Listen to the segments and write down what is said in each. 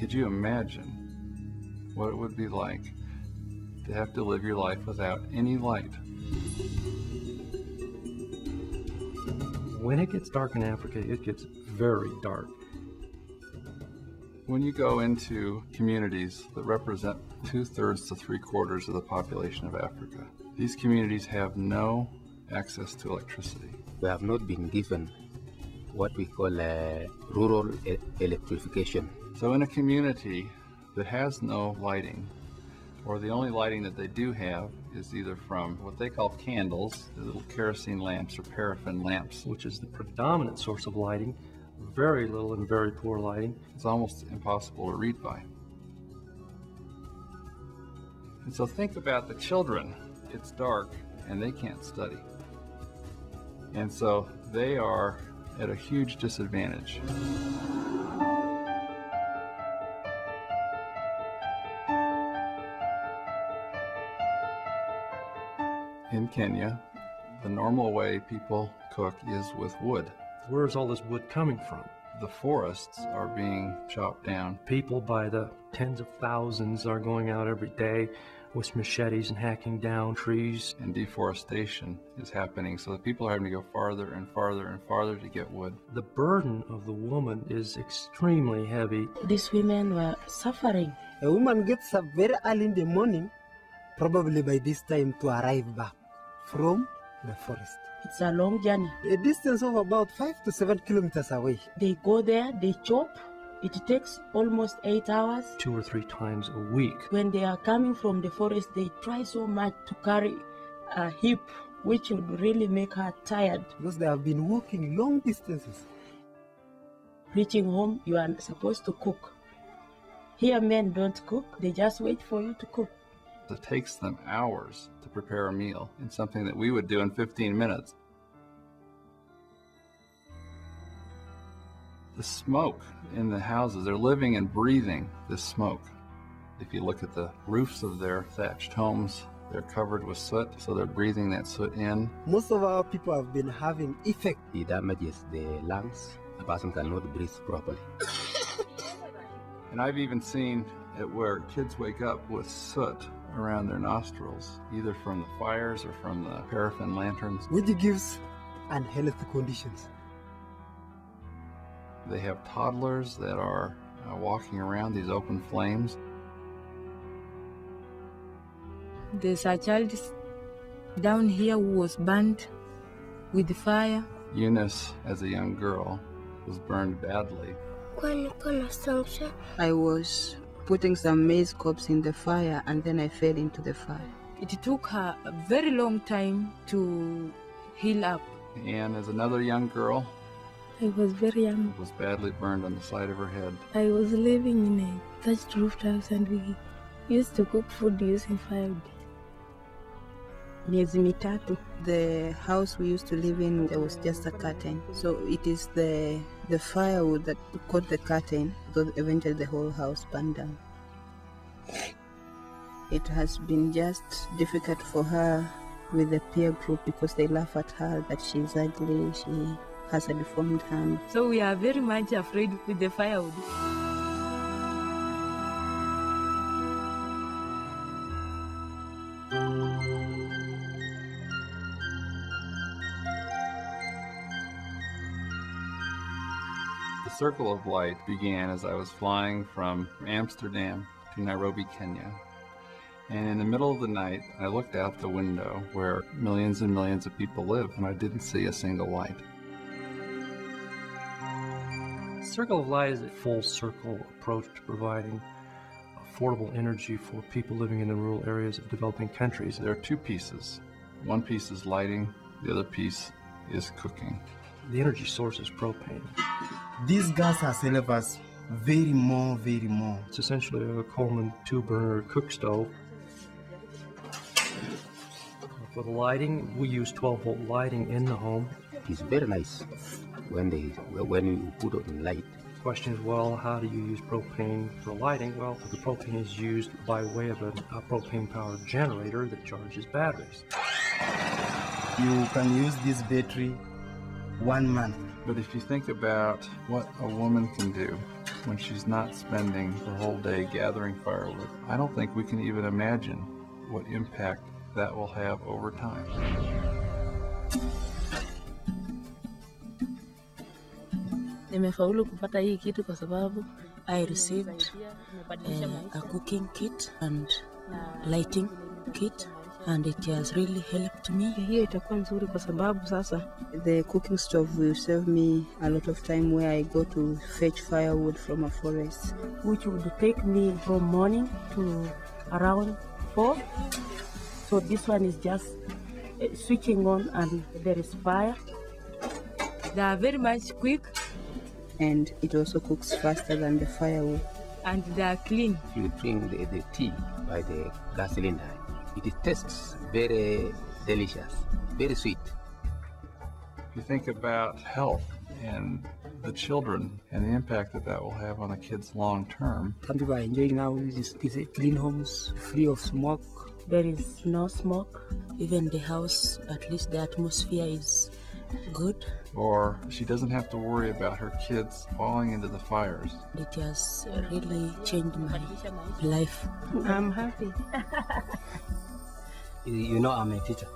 Could you imagine what it would be like to have to live your life without any light? When it gets dark in Africa, it gets very dark. When you go into communities that represent 2/3 to 3/4 of the population of Africa, these communities have no access to electricity. We have not been given what we call rural electrification. So in a community that has no lighting, or the only lighting that they do have is either from what they call candles, the little kerosene lamps or paraffin lamps, which is the predominant source of lighting, very little and very poor lighting. It's almost impossible to read by. And so think about the children. It's dark and they can't study. And so they are at a huge disadvantage. In Kenya, the normal way people cook is with wood. Where's all this wood coming from? The forests are being chopped down. People by the tens of thousands are going out every day with machetes and hacking down trees. And deforestation is happening, so that people are having to go farther and farther and farther to get wood. The burden of the woman is extremely heavy. These women were suffering. A woman gets up very early in the morning, probably by this time, to arrive back from the forest. It's a long journey. A distance of about 5 to 7 kilometers away. They go there, they chop. It takes almost 8 hours. 2 or 3 times a week. When they are coming from the forest, they try so much to carry a heap, which would really make her tired. Because they have been walking long distances. Reaching home, you are supposed to cook. Here, men don't cook. They just wait for you to cook. It takes them hours to prepare a meal in something that we would do in 15 minutes. The smoke in the houses, they're living and breathing this smoke. If you look at the roofs of their thatched homes, they're covered with soot, so they're breathing that soot in. Most of our people have been having effect. It damages the lungs. A person cannot breathe properly. And I've even seen it where kids wake up with soot around their nostrils, either from the fires or from the paraffin lanterns. Which gives unhealthy conditions. They have toddlers that are walking around these open flames. There's a child down here who was burned with the fire. Eunice, as a young girl, was burned badly. I was putting some maize cobs in the fire and then I fell into the fire. It took her a very long time to heal up. Anne, as another young girl, I was very young. was badly burned on the side of her head. I was living in a thatched roof house and we used to cook food using firewood. The house we used to live in, there was just a curtain. So it is the firewood that caught the curtain, so eventually the whole house burned down. It has been just difficult for her with the peer group because they laugh at her that she's ugly, she has a deformed hand. So we are very much afraid with the firewood. The Circle of Light began as I was flying from Amsterdam to Nairobi, Kenya. And in the middle of the night, I looked out the window where millions and millions of people live, and I didn't see a single light. Circle of Light is a full circle approach to providing affordable energy for people living in the rural areas of developing countries. There are 2 pieces. One piece is lighting, the other piece is cooking. The energy source is propane. This gas has helped us very more. It's essentially a Coleman 2-burner cook stove. For the lighting, we use 12-volt lighting in the home. It's very nice when you put it in light. The question is, well, how do you use propane for lighting? Well, the propane is used by way of a propane-powered generator that charges batteries. You can use this battery 1 month. But if you think about what a woman can do when she's not spending her whole day gathering firewood. I don't think we can even imagine what impact that will have over time. Nimefaulu kupata hii kitu kwa sababu I received a cooking kit and lighting kit, and it has really helped me. Hiyo itakuwa nzuri kwa sababu sasa the cooking stove will save me a lot of time where I go to fetch firewood from a forest, which would take me from morning to around 4. So this one is just switching on and there is fire. They are very much quick. And it also cooks faster than the firewood. And they are clean. You drink the tea by the gas cylinder. It tastes very delicious, very sweet. You think about health and the children and the impact that will have on the kids long term. Some people are enjoying now these clean homes, free of smoke. There is no smoke. Even the house, at least the atmosphere is good. Or she doesn't have to worry about her kids falling into the fires. It has really changed my life. I'm happy. You know, I'm a teacher.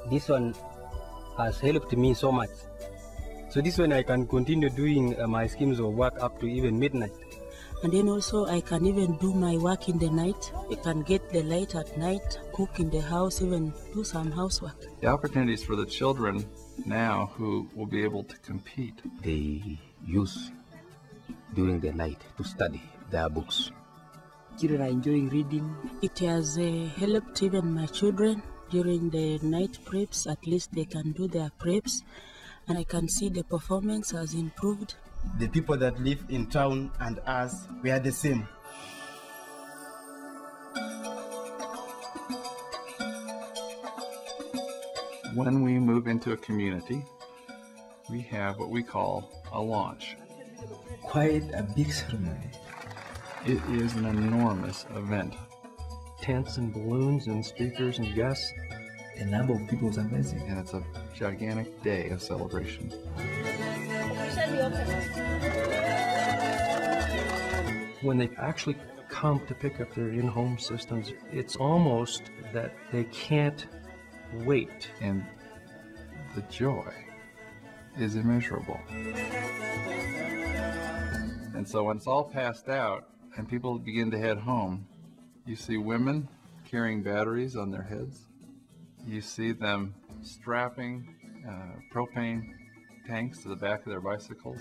This one has helped me so much. So this one I can continue doing my schemes of work up to even midnight. And then also I can even do my work in the night. I can get the light at night, cook in the house, even do some housework. The opportunities for the children now who will be able to compete. They use during the night to study their books. Children are enjoying reading. It has helped even my children during the night preps. At least they can do their preps, and I can see the performance has improved. The people that live in town and us, we are the same. When we move into a community, we have what we call a launch. Quite a big ceremony. It is an enormous event. Tents and balloons and speakers and guests. The number of people is amazing. And it's a gigantic day of celebration. When they actually come to pick up their in-home systems, it's almost that they can't wait. And the joy is immeasurable. And so when it's all passed out and people begin to head home, you see women carrying batteries on their heads. You see them strapping propane tanks to the back of their bicycles.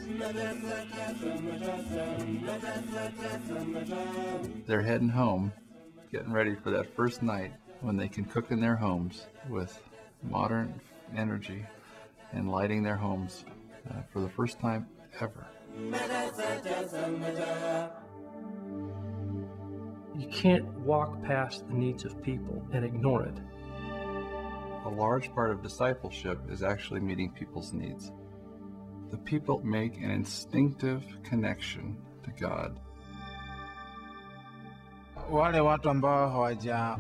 They're heading home, getting ready for that first night when they can cook in their homes with modern energy and lighting their homes for the first time ever. You can't walk past the needs of people and ignore it. A large part of discipleship is actually meeting people's needs. The people make an instinctive connection to God.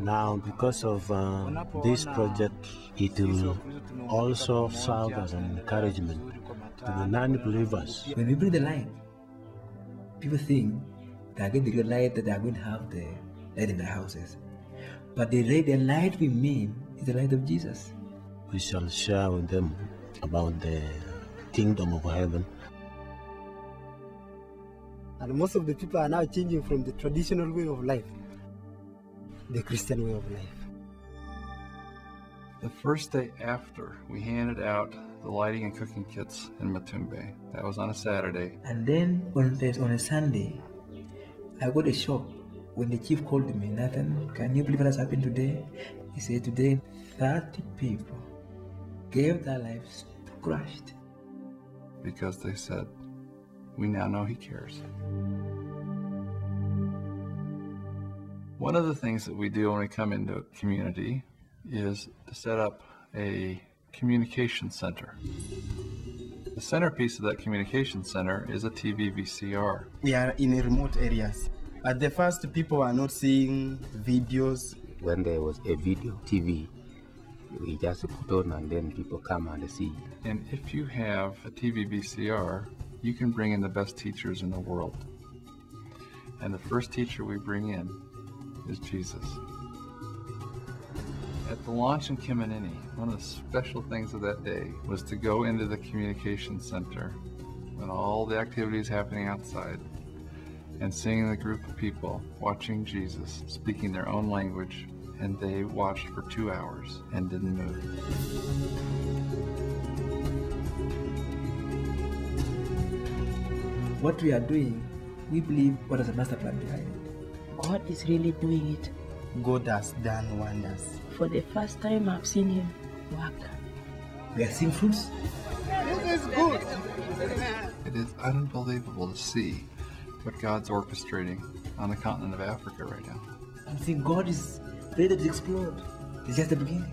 Now, because of this project, it will also serve as an encouragement to the non-believers. When we bring the light, people think they are going to get light, that they are going to have the light in their houses. But the light we mean is the light of Jesus. We shall share with them about the kingdom of heaven. And most of the people are now changing from the traditional way of life, the Christian way of life. The first day after we handed out the lighting and cooking kits in Matumbe, that was on a Saturday. And then on a Sunday, I got a shock when the chief called me, Nathan, can you believe what has happened today? He said today 30 people gave their lives to Christ. Because they said, we now know he cares. One of the things that we do when we come into a community is to set up a communication center. The centerpiece of that communication center is a TV VCR. We are in remote areas. At the first, people are not seeing videos. When there was a video TV, we just put on and then people come and see. And if you have a TV VCR, you can bring in the best teachers in the world. And the first teacher we bring in is Jesus. At the launch in Kiminini, one of the special things of that day was to go into the communication center when all the activities happening outside and seeing the group of people watching Jesus speaking their own language, and they watched for 2 hours and didn't move. What we are doing, we believe God has a master plan behind it. God is really doing it. God has done wonders. For the first time I've seen him work. We are seeing fruits. This is good. It is unbelievable to see what God's orchestrating on the continent of Africa right now. I'm saying God is ready to explode. It's just the beginning.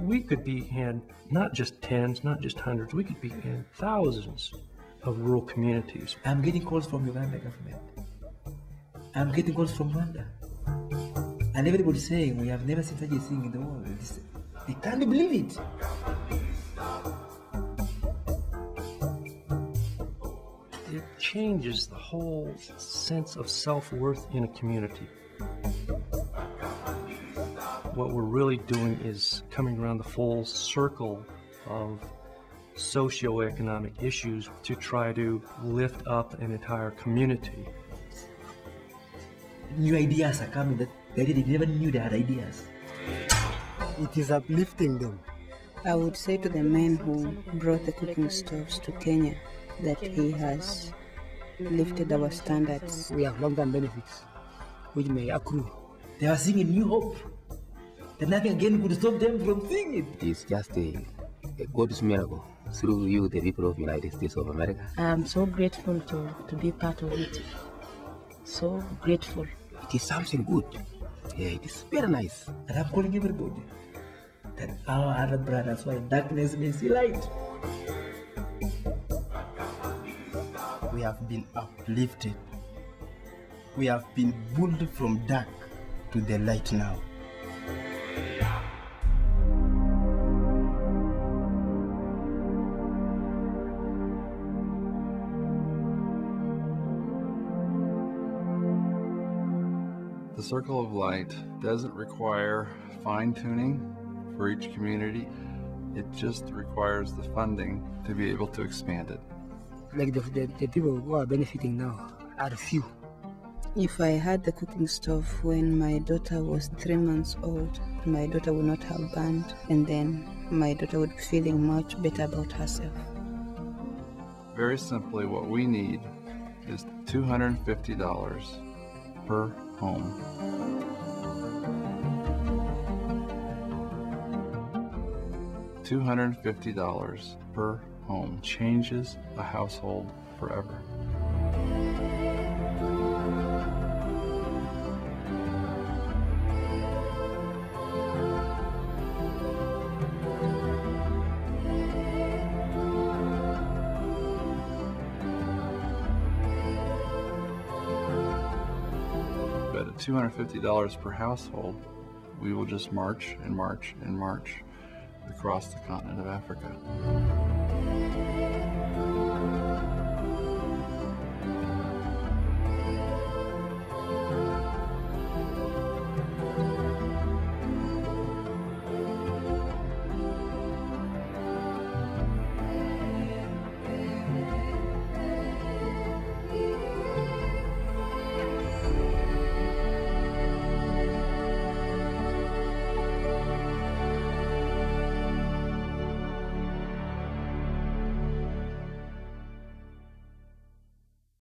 We could be in not just tens, not just hundreds, we could be in thousands of rural communities. I'm getting calls from Uganda government. I'm getting calls from Rwanda. And everybody's saying we have never seen such a thing in the world. They can't believe it. It changes the whole sense of self-worth in a community. What we're really doing is coming around the full circle of socioeconomic issues to try to lift up an entire community. New ideas are coming that they never knew they had ideas. It is uplifting them. I would say to the man who brought the cooking stoves to Kenya that he has lifted our standards. We have long-term benefits which may accrue. They are seeing a new hope. That nothing again could stop them from seeing it. It's just a God's miracle through you, the people of the United States of America. I am so grateful to be part of it. So grateful. It is something good. Yeah, it is very nice. And I'm calling everybody that our other brothers why darkness may see light. We have been uplifted. We have been pulled from dark to the light now. The Circle of Light doesn't require fine-tuning for each community. It just requires the funding to be able to expand it. Like the people who are benefiting now are few. If I had the cooking stove when my daughter was 3 months old, my daughter would not have burned, and then my daughter would be feeling much better about herself. Very simply, what we need is $250 per home. $250 per home changes a household forever. But at $250 per household, we will just march and march and march across the continent of Africa.